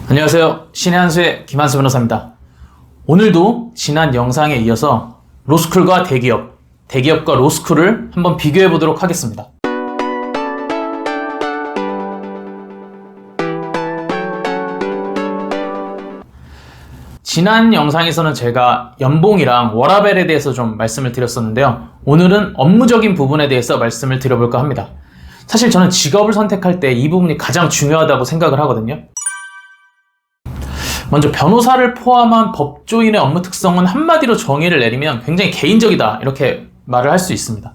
안녕하세요. 신의 한수의 김한수 변호사입니다. 오늘도 지난 영상에 이어서 로스쿨과 대기업, 대기업과 로스쿨을 한번 비교해 보도록 하겠습니다. 지난 영상에서는 제가 연봉이랑 워라밸에 대해서 좀 말씀을 드렸었는데요. 오늘은 업무적인 부분에 대해서 말씀을 드려볼까 합니다. 사실 저는 직업을 선택할 때 이 부분이 가장 중요하다고 생각을 하거든요. 먼저 변호사를 포함한 법조인의 업무 특성은 한마디로 정의를 내리면 굉장히 개인적이다 이렇게 말을 할 수 있습니다.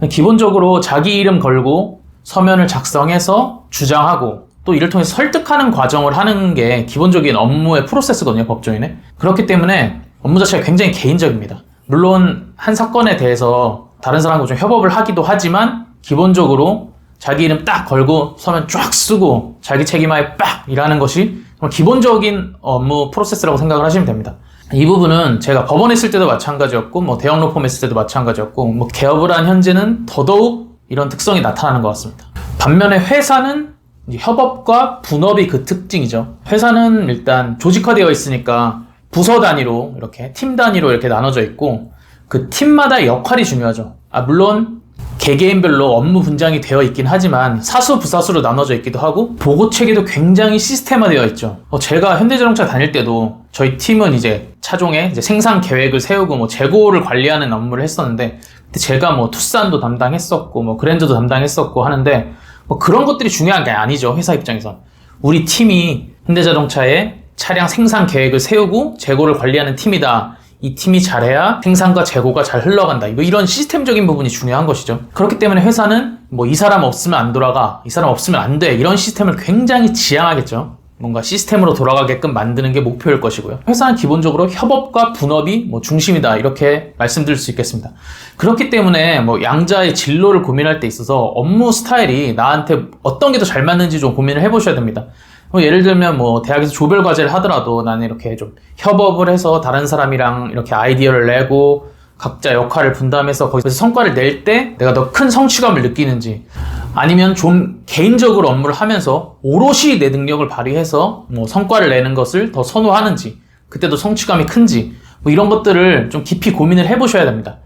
기본적으로 자기 이름 걸고 서면을 작성해서 주장하고 또 이를 통해서 설득하는 과정을 하는 게 기본적인 업무의 프로세스거든요, 법조인의. 그렇기 때문에 업무 자체가 굉장히 개인적입니다. 물론 한 사건에 대해서 다른 사람과 좀 협업을 하기도 하지만 기본적으로 자기 이름 딱 걸고 서면 쫙 쓰고 자기 책임하에 빡 일하는 것이 기본적인 업무 프로세스라고 생각을 하시면 됩니다. 이 부분은 제가 법원에 있을 때도 마찬가지였고 대형 로펌에 있을 때도 마찬가지였고 개업을 한 현재는 더더욱 이런 특성이 나타나는 것 같습니다. 반면에 회사는 협업과 분업이 그 특징이죠. 회사는 일단 조직화되어 있으니까 부서 단위로 이렇게 팀 단위로 이렇게 나눠져 있고 그 팀마다 역할이 중요하죠. 물론 개개인별로 업무 분장이 되어 있긴 하지만 사수 부사수로 나눠져 있기도 하고 보고 체계도 굉장히 시스템화되어 있죠. 제가 현대자동차 다닐 때도 저희 팀은 이제 차종의 생산 계획을 세우고 재고를 관리하는 업무를 했었는데 그때 제가 투싼도 담당했었고 그랜저도 담당했었고 하는데 그런 것들이 중요한 게 아니죠. 회사 입장에선 우리 팀이 현대자동차의 차량 생산 계획을 세우고 재고를 관리하는 팀이다. 이 팀이 잘해야 생산과 재고가 잘 흘러간다. 이런 시스템적인 부분이 중요한 것이죠. 그렇기 때문에 회사는 이 사람 없으면 안 돌아가, 이 사람 없으면 안 돼. 이런 시스템을 굉장히 지향하겠죠. 뭔가 시스템으로 돌아가게끔 만드는 게 목표일 것이고요. 회사는 기본적으로 협업과 분업이 중심이다. 이렇게 말씀드릴 수 있겠습니다. 그렇기 때문에 양자의 진로를 고민할 때 있어서 업무 스타일이 나한테 어떤 게 더 잘 맞는지 좀 고민을 해보셔야 됩니다. 예를 들면 대학에서 조별 과제를 하더라도 나는 이렇게 좀 협업을 해서 다른 사람이랑 이렇게 아이디어를 내고 각자 역할을 분담해서 거기서 성과를 낼 때 내가 더 큰 성취감을 느끼는지, 아니면 좀 개인적으로 업무를 하면서 오롯이 내 능력을 발휘해서 성과를 내는 것을 더 선호하는지, 그때도 성취감이 큰지 이런 것들을 좀 깊이 고민을 해보셔야 됩니다.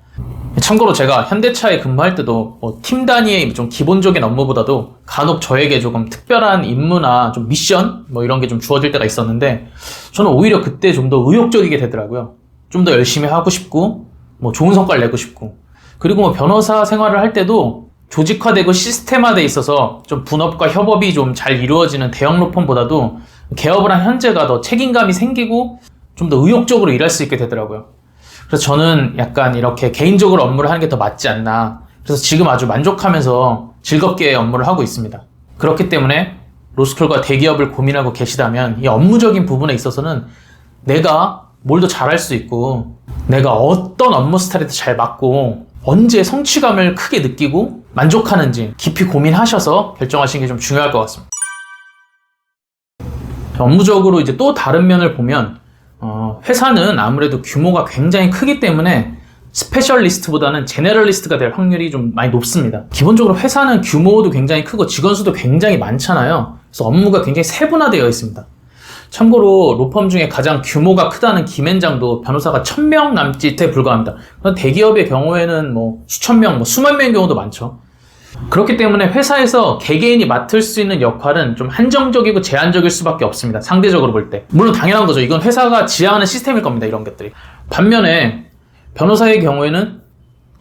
참고로 제가 현대차에 근무할 때도 팀 단위의 좀 기본적인 업무보다도 간혹 저에게 조금 특별한 임무나 좀 미션 이런 게 좀 주어질 때가 있었는데 저는 오히려 그때 좀 더 의욕적이게 되더라고요. 좀 더 열심히 하고 싶고 좋은 성과를 내고 싶고, 그리고 변호사 생활을 할 때도 조직화되고 시스템화돼 있어서 좀 분업과 협업이 좀 잘 이루어지는 대형 로펌보다도 개업을 한 현재가 더 책임감이 생기고 좀 더 의욕적으로 일할 수 있게 되더라고요. 그래서 저는 약간 이렇게 개인적으로 업무를 하는 게 더 맞지 않나. 그래서 지금 아주 만족하면서 즐겁게 업무를 하고 있습니다. 그렇기 때문에 로스쿨과 대기업을 고민하고 계시다면 이 업무적인 부분에 있어서는 내가 뭘 더 잘할 수 있고 내가 어떤 업무 스타일에 더 잘 맞고 언제 성취감을 크게 느끼고 만족하는지 깊이 고민하셔서 결정하시는 게 좀 중요할 것 같습니다. 업무적으로 이제 또 다른 면을 보면 회사는 아무래도 규모가 굉장히 크기 때문에 스페셜리스트보다는 제너럴리스트가 될 확률이 좀 많이 높습니다. 기본적으로 회사는 규모도 굉장히 크고 직원 수도 굉장히 많잖아요. 그래서 업무가 굉장히 세분화되어 있습니다. 참고로 로펌 중에 가장 규모가 크다는 김앤장도 변호사가 1000명 남짓에 불과합니다. 대기업의 경우에는 수천 명, 수만 명의 경우도 많죠. 그렇기 때문에 회사에서 개개인이 맡을 수 있는 역할은 좀 한정적이고 제한적일 수밖에 없습니다. 상대적으로 볼 때. 물론 당연한 거죠. 이건 회사가 지향하는 시스템일 겁니다. 이런 것들이. 반면에 변호사의 경우에는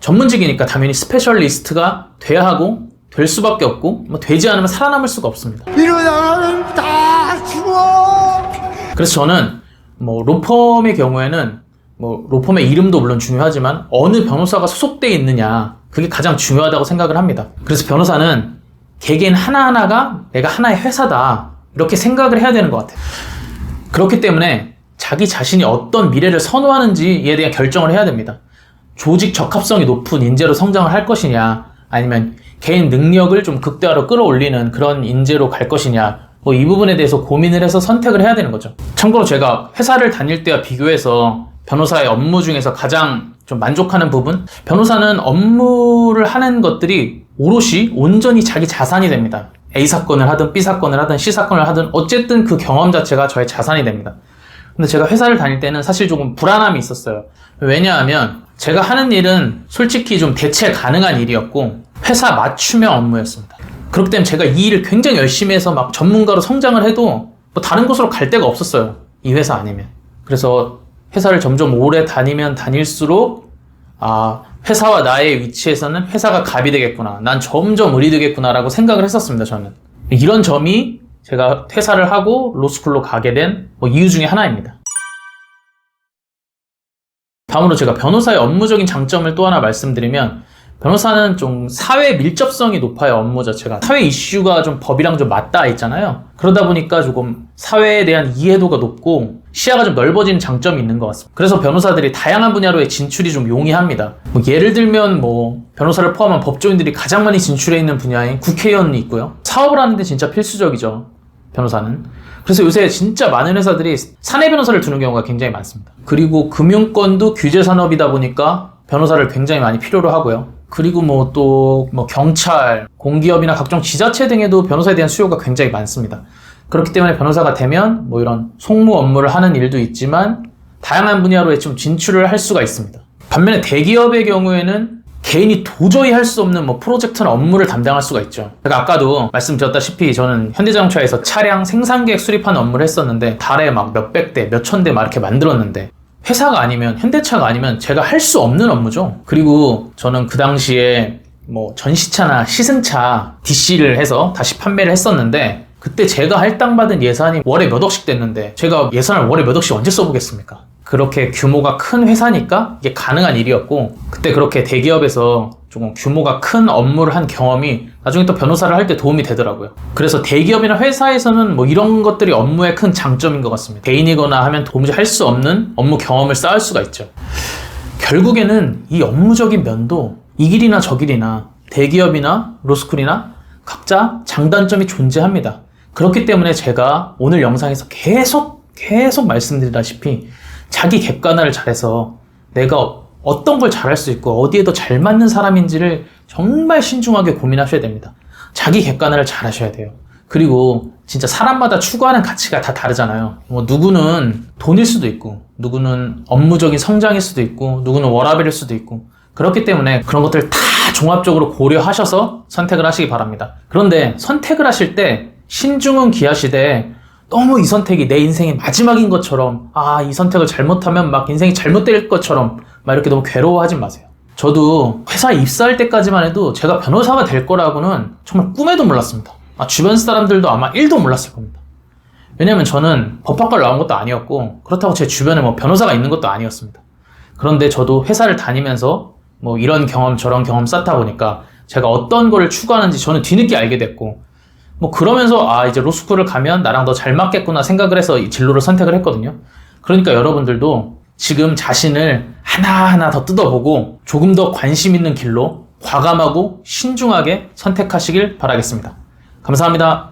전문직이니까 당연히 스페셜리스트가 돼야 하고 될 수밖에 없고 되지 않으면 살아남을 수가 없습니다. 이러다가는 다 죽어. 그래서 저는 로펌의 경우에는 로펌의 이름도 물론 중요하지만 어느 변호사가 소속되어 있느냐, 그게 가장 중요하다고 생각을 합니다. 그래서 변호사는 개개인 하나하나가 내가 하나의 회사다 이렇게 생각을 해야 되는 것 같아요. 그렇기 때문에 자기 자신이 어떤 미래를 선호하는지에 대한 결정을 해야 됩니다. 조직 적합성이 높은 인재로 성장을 할 것이냐, 아니면 개인 능력을 좀 극대화로 끌어올리는 그런 인재로 갈 것이냐, 이 부분에 대해서 고민을 해서 선택을 해야 되는 거죠. 참고로 제가 회사를 다닐 때와 비교해서 변호사의 업무 중에서 가장 좀 만족하는 부분, 변호사는 업무를 하는 것들이 오롯이 온전히 자기 자산이 됩니다. A 사건을 하든 B 사건을 하든 C 사건을 하든 어쨌든 그 경험 자체가 저의 자산이 됩니다. 근데 제가 회사를 다닐 때는 사실 조금 불안함이 있었어요. 왜냐하면 제가 하는 일은 솔직히 좀 대체 가능한 일이었고 회사 맞춤형 업무였습니다. 그렇기 때문에 제가 이 일을 굉장히 열심히 해서 막 전문가로 성장을 해도 뭐 다른 곳으로 갈 데가 없었어요. 이 회사 아니면. 그래서 회사를 점점 오래 다니면 다닐수록 회사와 나의 위치에서는 회사가 갑이 되겠구나. 난 점점 을이 되겠구나 라고 생각을 했었습니다. 저는. 이런 점이 제가 퇴사를 하고 로스쿨로 가게 된 이유 중에 하나입니다. 다음으로 제가 변호사의 업무적인 장점을 또 하나 말씀드리면 변호사는 좀 사회 밀접성이 높아요. 업무 자체가. 사회 이슈가 좀 법이랑 좀 맞닿아 있잖아요. 그러다 보니까 조금 사회에 대한 이해도가 높고 시야가 좀 넓어지는 장점이 있는 것 같습니다. 그래서 변호사들이 다양한 분야로의 진출이 좀 용이합니다. 예를 들면 변호사를 포함한 법조인들이 가장 많이 진출해 있는 분야인 국회의원이 있고요. 사업을 하는데 진짜 필수적이죠. 변호사는. 그래서 요새 진짜 많은 회사들이 사내 변호사를 두는 경우가 굉장히 많습니다. 그리고 금융권도 규제 산업이다 보니까 변호사를 굉장히 많이 필요로 하고요. 그리고 경찰, 공기업이나 각종 지자체 등에도 변호사에 대한 수요가 굉장히 많습니다. 그렇기 때문에 변호사가 되면 이런 송무 업무를 하는 일도 있지만 다양한 분야로에 좀 진출을 할 수가 있습니다. 반면에 대기업의 경우에는 개인이 도저히 할 수 없는 프로젝트나 업무를 담당할 수가 있죠. 제가 아까도 말씀드렸다시피 저는 현대자동차에서 차량 생산계획 수립하는 업무를 했었는데 달에 몇백 대, 몇천 대 이렇게 만들었는데 회사가 아니면, 현대차가 아니면 제가 할 수 없는 업무죠. 그리고 저는 그 당시에 전시차나 시승차 DC를 해서 다시 판매를 했었는데 그때 제가 할당받은 예산이 월에 몇 억씩 됐는데 제가 예산을 월에 몇 억씩 언제 써보겠습니까? 그렇게 규모가 큰 회사니까 이게 가능한 일이었고 그때 그렇게 대기업에서 조금 규모가 큰 업무를 한 경험이 나중에 또 변호사를 할 때 도움이 되더라고요. 그래서 대기업이나 회사에서는 이런 것들이 업무의 큰 장점인 것 같습니다. 개인이거나 하면 도무지 할 수 없는 업무 경험을 쌓을 수가 있죠. 결국에는 이 업무적인 면도 이 길이나 저 길이나 대기업이나 로스쿨이나 각자 장단점이 존재합니다. 그렇기 때문에 제가 오늘 영상에서 계속 말씀드리다시피 자기 객관화를 잘해서 내가 어떤 걸 잘할 수 있고 어디에 더 잘 맞는 사람인지를 정말 신중하게 고민하셔야 됩니다. 자기 객관화를 잘 하셔야 돼요. 그리고 진짜 사람마다 추구하는 가치가 다 다르잖아요. 누구는 돈일 수도 있고 누구는 업무적인 성장일 수도 있고 누구는 워라밸일 수도 있고 그렇기 때문에 그런 것들 다 종합적으로 고려하셔서 선택을 하시기 바랍니다. 그런데 선택을 하실 때 신중은 기하시되 너무 이 선택이 내 인생의 마지막인 것처럼 이 선택을 잘못하면 인생이 잘못될 것처럼 이렇게 너무 괴로워하지 마세요. 저도 회사에 입사할 때까지만 해도 제가 변호사가 될 거라고는 정말 꿈에도 몰랐습니다. 주변 사람들도 아마 1도 몰랐을 겁니다. 왜냐면 저는 법학과를 나온 것도 아니었고 그렇다고 제 주변에 변호사가 있는 것도 아니었습니다. 그런데 저도 회사를 다니면서 이런 경험 저런 경험 쌓다 보니까 제가 어떤 거를 추구하는지 저는 뒤늦게 알게 됐고 그러면서 이제 로스쿨을 가면 나랑 더 잘 맞겠구나 생각을 해서 이 진로를 선택을 했거든요. 그러니까 여러분들도 지금 자신을 하나하나 더 뜯어보고 조금 더 관심 있는 길로 과감하고 신중하게 선택하시길 바라겠습니다. 감사합니다.